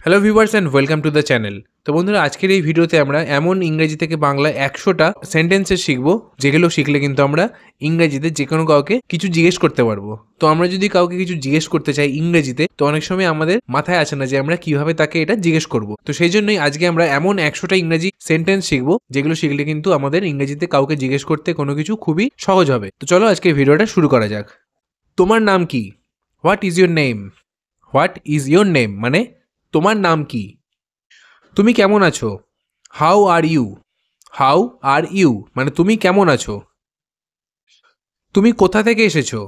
Hello viewers and welcome to the channel. তো বন্ধুরা, আজকের এই ভিডিওতে আমরা এমন ইংরেজি থেকে বাংলা 100টা সেন্টেন্সেস শিখবো, যেগুলো শিখলে কিন্তু আমরা ইংরেজিতে যে কোনো কাউকে কিছু জিজ্ঞেস করতে পারবো। তো আমরা যদি কাউকে কিছু জিজ্ঞেস করতে চাই ইংরেজিতে, তো অনেক সময় আমাদের মাথায় আসে না যে আমরা কিভাবে তাকে এটা জিজ্ঞেস করব। তো সেই জন্যই আজকে আমরা এমন 100টা ইংরেজি সেন্টেন্স শিখবো, যেগুলো শিখলে কিন্তু আমাদের ইংরেজিতে কাউকে জিজ্ঞেস করতে কোনো কিছু খুবই সহজ হবে। তো চলো আজকে ভিডিওটা শুরু করা যাক। তোমার নাম কি? What is your name? What is your name মানে তোমার নাম কি? তুমি কেমন আছো? How are you? How are you মানে তুমি কেমন আছো? তুমি কোথা থেকে এসেছো?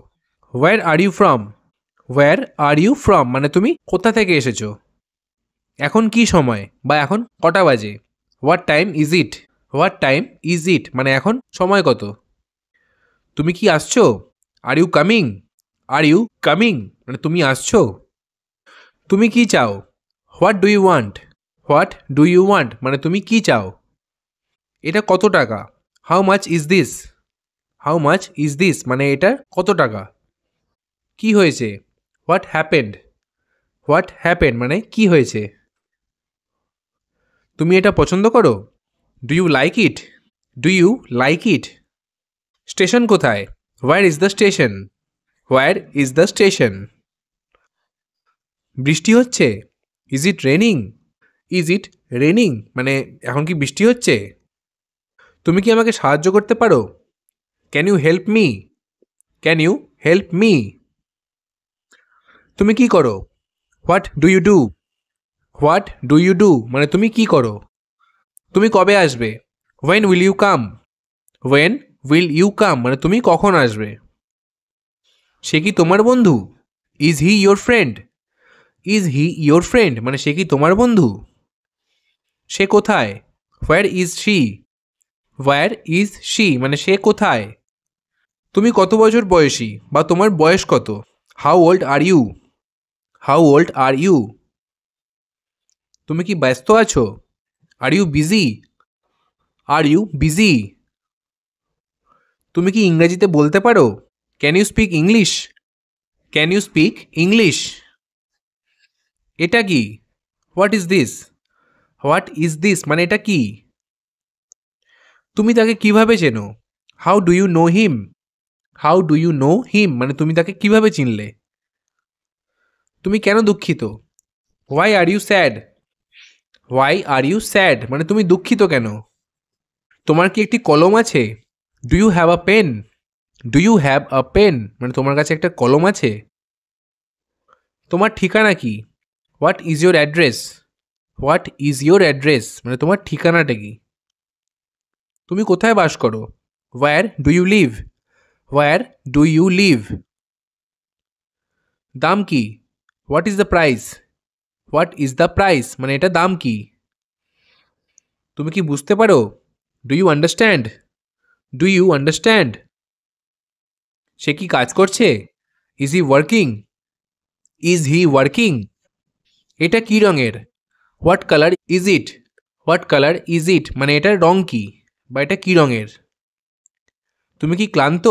Where are you from? Where are you from মানে তুমি কোথা থেকে এসেছো? এখন কি সময় বা এখন কটা বাজে? What time is it? What time is it মানে এখন সময় কত? তুমি কি আসছো? Are you coming? Are you coming মানে তুমি আসছো? তুমি কি চাও? What do you want? What do you want মানে তুমি কি চাও? এটা কত টাকা? How much is this? How much is this মানে এটা কত টাকা? কি হয়েছে? What happened? হোয়াট হ্যাপেন্ড মানে কি হয়েছে? তুমি এটা পছন্দ করো? Do you like it? Do you like it? Station কোথায়? Where is the station? Where is the station? বৃষ্টি হচ্ছে? Is it raining? Is it raining মানে এখন কি বৃষ্টি হচ্ছে? তুমি কি আমাকে সাহায্য করতে পারো? Can you help me? Can you help me? তুমি কি করো? What do you do? What do you do মানে তুমি কি করো? তুমি কবে আসবে? When will you come? When will you come মানে তুমি কখন আসবে? সে কি তোমার বন্ধু? Is he your friend? Is he your friend মানে সে কি তোমার বন্ধু? সে কোথায়? Where is she? Where is she মানে সে কোথায়? তুমি কত বছর বয়সী বা তোমার বয়স কত? How old are you? How old are you? তুমি কি ব্যস্ত আছো? Are you busy? Are you busy? তুমি কি ইংরেজিতে বলতে পারো? Can you speak English? Can you speak English? এটা কি? What is this? What is this মানে এটা কি? তুমি তাকে কিভাবে চেনো? How do you know him? How do you know him মানে তুমি তাকে কিভাবে চিনলে? তুমি কেন দুঃখিত? Why are you sad? Why are you sad মানে তুমি দুঃখিত কেন? তোমার কি একটি কলম আছে? Do you have a pen? Do you have a pen মানে তোমার কাছে একটা কলম আছে? তোমার ঠিকানা কি? What is your address? What is your address মানে তোমার ঠিকানাটা কি? তুমি কোথায় বাস করো? Where do you live? Where do you live? দাম কি? What is the price? What is the price মানে এটা দাম কি? তুমি কি বুঝতে পারো? Do you understand? Do you understand? সে কি কাজ করছে? Is he working? Is he working? এটা কি রঙের? What colour is it? What colour is it মানে এটার রং কি বা এটা কি রঙের? তুমি কি ক্লান্ত?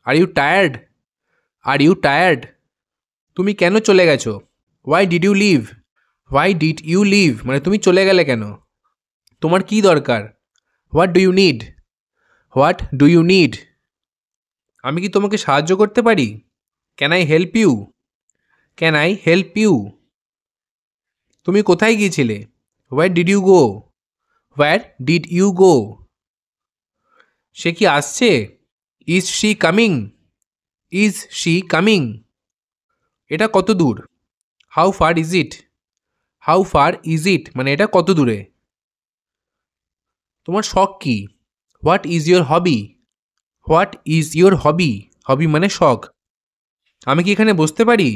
Are you tired? Are you tired? তুমি কেন চলে গেছো? Why did you leave? Why did you leave মানে তুমি চলে গেলে কেন? তোমার কি দরকার? What do you need? What do you need? আমি কি তোমাকে সাহায্য করতে পারি? Can I help you? Can I help you? তুমি কোথায় গিয়েছিলে? Where did you go? Where did you go? সে কি আসছে? Is she coming? Is she coming? এটা কত দূর? How far is it? How far is it মানে এটা কত দূরে? তোমার শখ কি? What is your hobby? What is your hobby? Hobby মানে শখ। আমি কি এখানে বসতে পারি?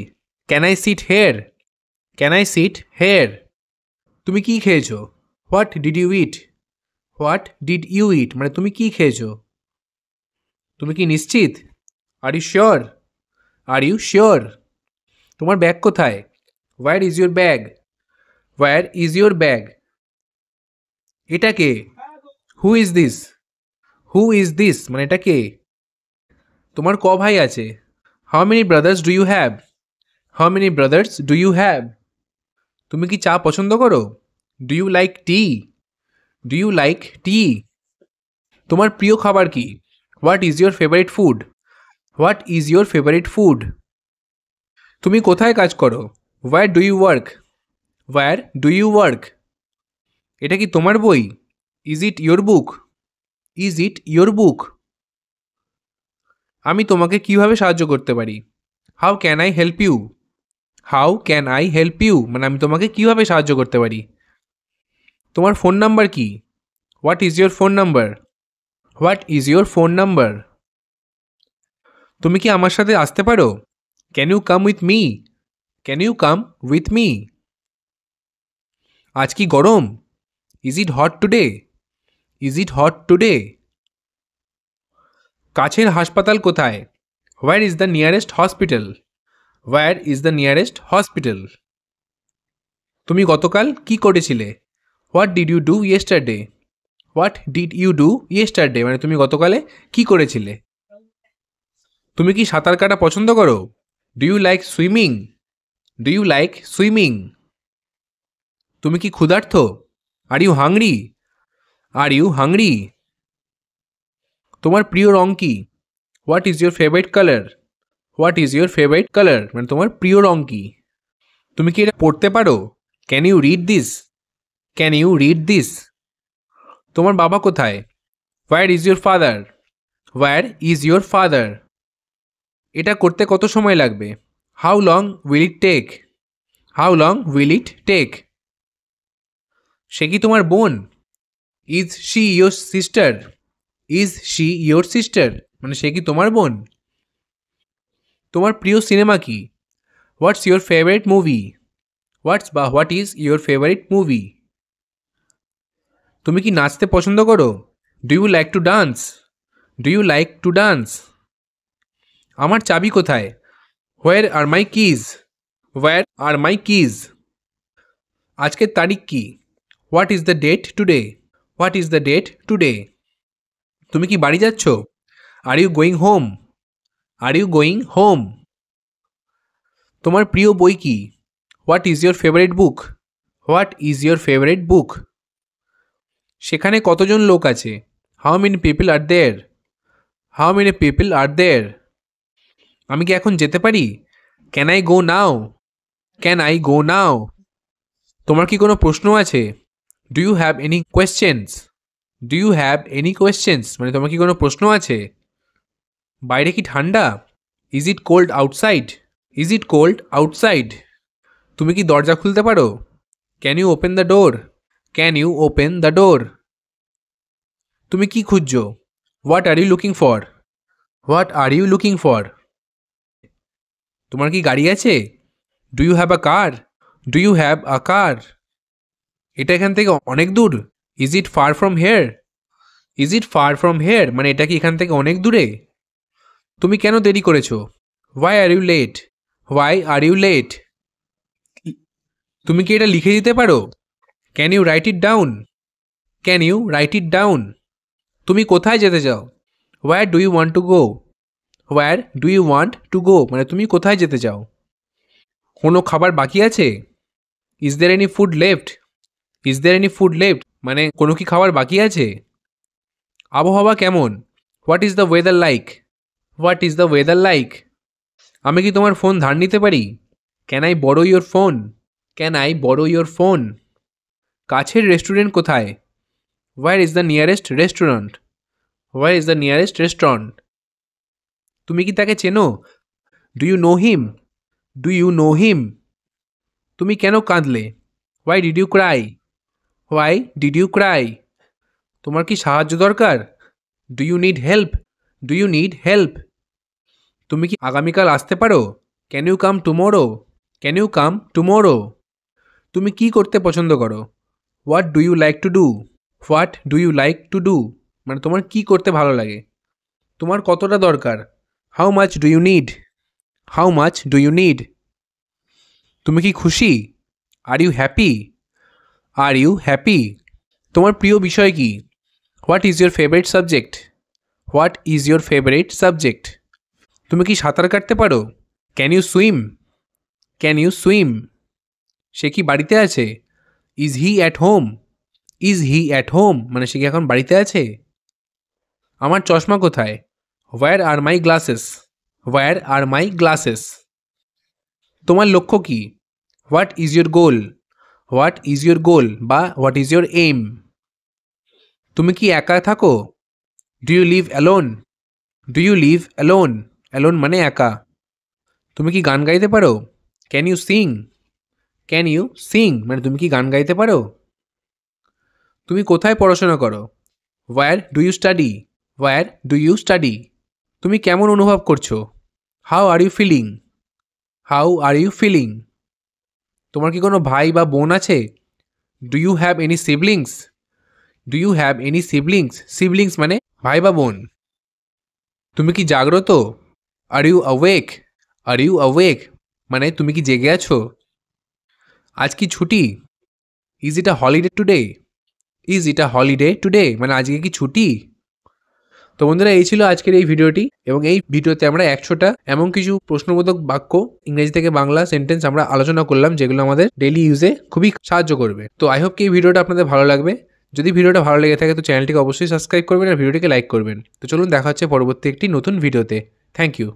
Can I sit here? Can I sit here? তুমি কি খেয়েছো? What did you eat? What did you eat মানে তুমি কি খেয়েছো? তুমি কি নিশ্চিত? Are you sure? Are you sure? তোমার ব্যাগ কোথায়? Where is your bag? Where is your bag? এটা কে? Who is this? Who is this মানে এটা কে? তোমার ক ভাই আছে? How many brothers do you have? How many brothers do you have? তুমি কি চা পছন্দ করো? Do you like tea? Do you like tea? তোমার প্রিয় খাবার কি? What is your favourite food? What is your favourite food? তুমি কোথায় কাজ করো? Where do you work? Where do you work? এটা কি তোমার বই? Is it your book? Is it your book? আমি তোমাকে কিভাবে সাহায্য করতে পারি? How can I help you? How can I help you মানে আমি তোমাকে কিভাবে সাহায্য করতে পারি? তোমার ফোন নাম্বার কি? What is your phone number? What is your phone number? তুমি কি আমার সাথে আসতে পারো? Can you come with me? Can you come with me? আজ কি গরম? Is it hot today? Is it hot today? কাছের হাসপাতাল কোথায়? Where is the nearest hospital? Where is the nearest hospital? তুমি গতকাল কি করেছিলে? What did you do yesterday? What did you do yesterday মানে তুমি গতকালে কি করেছিলে? তুমি কি সাঁতার কাটা পছন্দ করো? Do you like swimming? Do you like swimming? তুমি কি ক্ষুধার্ত? Are you hungry? Are you hungry? তোমার প্রিয় রং কি? What is your favourite colour? What is your favourite colour মানে তোমার প্রিয় রং কি? তুমি কি এটা পড়তে পারো? Can you read this? Can you read this? তোমার বাবা কোথায়? Where is your father? Where is your father? এটা করতে কত সময় লাগবে? How long will it take? How long will it take? সে কি তোমার বোন? Is she your sister? Is she your sister মানে সে কি তোমার বোন? তোমার প্রিয় সিনেমা কি? What's your favourite movie? What is your favourite movie? তুমি কি নাচতে পছন্দ করো? Do you like to dance? Do you like to dance? আমার চাবি কোথায়? Where are my keys? Where are my keys? আজকের তারিখ কি? What is the date today? What is the date today? তুমি কি বাড়ি যাচ্ছ? Are you going home? Are you going home? তোমার প্রিয় বই কি? What is your favourite book? What is your favourite book? সেখানে কতজন লোক আছে? How many people are there? How many people are there? আমি কি এখন যেতে পারি? Can I go now? Can I go now? তোমার কি কোনো প্রশ্ন আছে? Do you have any questions? Do you have any questions মানে তোমার কি কোনো প্রশ্ন আছে? বাইরে কি ঠান্ডা? Is it cold outside? Is it cold outside? তুমি কি দরজা খুলতে পারো? Can you open the door? Can you open the door? তুমি কি খুঁজছো? What are you looking for? What are you looking for? তোমার কি গাড়ি আছে? Do you have a car? Do you have a car? এটা এখান থেকে অনেক দূর? Is it far from here? Is it far from here মানে এটা কি এখান থেকে অনেক দূরে? তুমি কেন দেরি করেছো? Why are you late? Why are you late? তুমি কি এটা লিখে দিতে পারো? Can you write it down? Can you write it down? তুমি কোথায় যেতে চাও? Where do you want to go? Where do you want to go মানে তুমি কোথায় যেতে চাও? কোনো খাবার বাকি আছে? Is there any food left? Is there any food left মানে কোনো কি খাবার বাকি আছে? আবহাওয়া কেমন? What is the weather like? What is the weather like? আমি কি তোমার ফোন ধার নিতে পারি? Can I borrow your phone? Can I borrow your phone? কাছের রেস্টুরেন্ট কোথায়? Where is the nearest restaurant? Where is the nearest restaurant? তুমি কি তাকে চেনো? Do you know him? Do you know him? তুমি কেন কাঁদলে? Why did you cry? Why did you cry? তোমার কি সাহায্য দরকার? Do you need help? Do you need help? তুমি কি আগামীকাল আসতে পারো? Can you come tomorrow? Can you come tomorrow? তুমি কি করতে পছন্দ করো? What do you like to do? What do you like to do মানে তোমার কি করতে ভালো লাগে? তোমার কতটা দরকার? How much do you need? How much do you need? তুমি কি খুশি? Are you happy? Are you happy? তোমার প্রিয় বিষয় কি? What is your favourite subject? What is your favourite subject? তুমি কি সাঁতার কাটতে পারো? Can you swim? Can you swim? সে কি বাড়িতে আছে? Is he at home? Is he at home মানে সে কি এখন বাড়িতে আছে? আমার চশমা কোথায়? Where are my glasses? Where are my glasses? তোমার লক্ষ্য কি? What is your goal? What is your goal বা হোয়াট ইজ ইয়োর এইম? তুমি কি একা থাকো? Do you live alone? Do you live alone? Alone মানে একা। তুমি কি গান গাইতে পারো? Can you sing? Can you sing মানে তুমি কি গান গাইতে পারো? তুমি কোথায় পড়াশোনা করো? Where do you study? Where do you study? তুমি কেমন অনুভব করছো? How are you feeling? How are you feeling? তোমার কি কোনো ভাই বা বোন আছে? Do you have any siblings? Do you have any siblings? Siblings মানে ভাই বা বোন। তুমি কি জাগ্রত? Are you awake? Are you awake মানে তুমি কি জেগে আছো? আজ কি ছুটি? Is it a holiday today? Is it a holiday today মানে আজকে কি ছুটি? তো বন্ধুরা এই ছিল আজকের এই ভিডিওটি এবং এই ভিডিওতে আমরা 100টা এমন কিছু প্রশ্নবোধক বাক্য ইংরেজি থেকে বাংলা সেন্টেন্স আমরা আলোচনা করলাম যেগুলো আমাদের ডেইলি ইউজে খুবই সাহায্য করবে। তো আই হোপ কি এই ভিডিওটা আপনাদের ভালো লাগবে। যদি ভিডিওটা ভালো লেগে থাকে তো চ্যানেলটিকে অবশ্যই সাবস্ক্রাইব করবেন আর ভিডিওটিকে লাইক করবেন। তো চলুন দেখা হচ্ছে পরবর্তী একটি নতুন ভিডিওতে। Thank you.